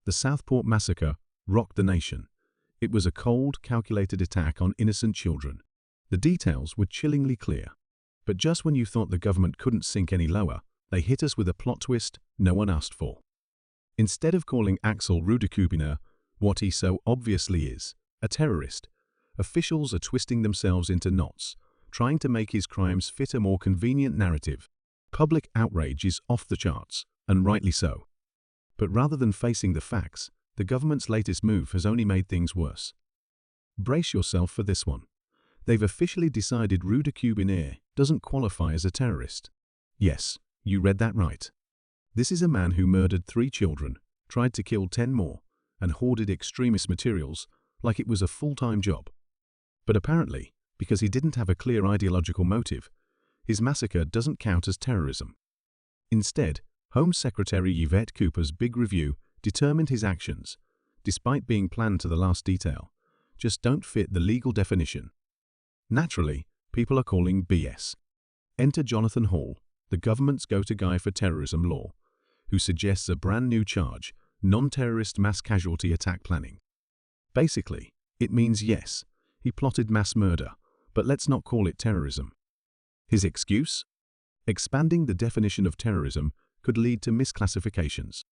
The Southport Massacre rocked the nation. It was a cold, calculated attack on innocent children. The details were chillingly clear. But just when you thought the government couldn't sink any lower, they hit us with a plot twist no one asked for. Instead of calling Axel Rudakabana what he so obviously is, a terrorist, officials are twisting themselves into knots, trying to make his crimes fit a more convenient narrative. Public outrage is off the charts, and rightly so. But rather than facing the facts, the government's latest move has only made things worse. Brace yourself for this one. They've officially decided Rudakabana doesn't qualify as a terrorist. Yes, you read that right. This is a man who murdered 3 children, tried to kill 10 more, and hoarded extremist materials like it was a full-time job. But apparently, because he didn't have a clear ideological motive, his massacre doesn't count as terrorism. Instead, Home Secretary Yvette Cooper's big review determined his actions, despite being planned to the last detail, just don't fit the legal definition. Naturally, people are calling BS. Enter Jonathan Hall, the government's go-to guy for terrorism law, who suggests a brand new charge, non-terrorist mass casualty attack planning. Basically, it means yes, he plotted mass murder, but let's not call it terrorism. His excuse? Expanding the definition of terrorism could lead to misclassifications.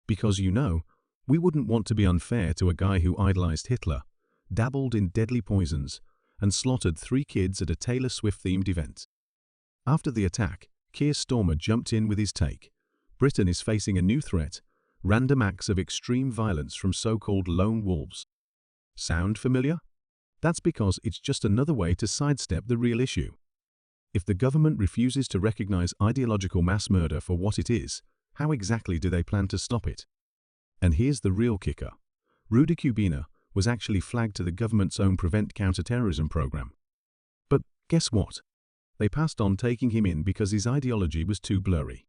Because we wouldn't want to be unfair to a guy who idolized Hitler, dabbled in deadly poisons, and slaughtered 3 kids at a Taylor Swift-themed event. After the attack, Keir Starmer jumped in with his take. Britain is facing a new threat, random acts of extreme violence from so-called lone wolves. Sound familiar? That's because it's just another way to sidestep the real issue. If the government refuses to recognize ideological mass murder for what it is, how exactly do they plan to stop it? And here's the real kicker. Rudakabana was actually flagged to the government's own Prevent Counterterrorism program. But guess what? They passed on taking him in because his ideology was too blurry.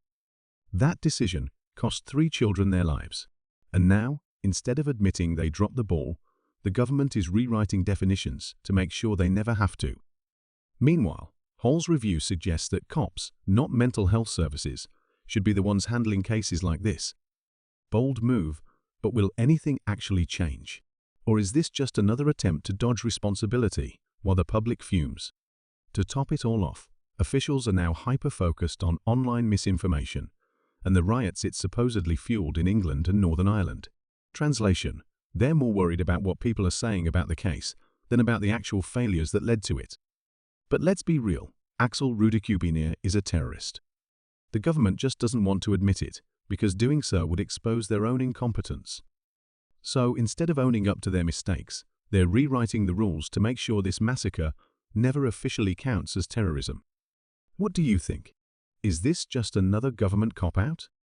That decision cost 3 children their lives. And now, instead of admitting they dropped the ball, the government is rewriting definitions to make sure they never have to. Meanwhile, Hall's review suggests that cops, not mental health services, should be the ones handling cases like this. Bold move, but will anything actually change? Or is this just another attempt to dodge responsibility while the public fumes? To top it all off, officials are now hyper-focused on online misinformation and the riots it supposedly fueled in England and Northern Ireland. Translation: they're more worried about what people are saying about the case than about the actual failures that led to it. But let's be real, Axel Rudakabana is a terrorist. The government just doesn't want to admit it, because doing so would expose their own incompetence. So instead of owning up to their mistakes, they're rewriting the rules to make sure this massacre never officially counts as terrorism. What do you think? Is this just another government cop-out?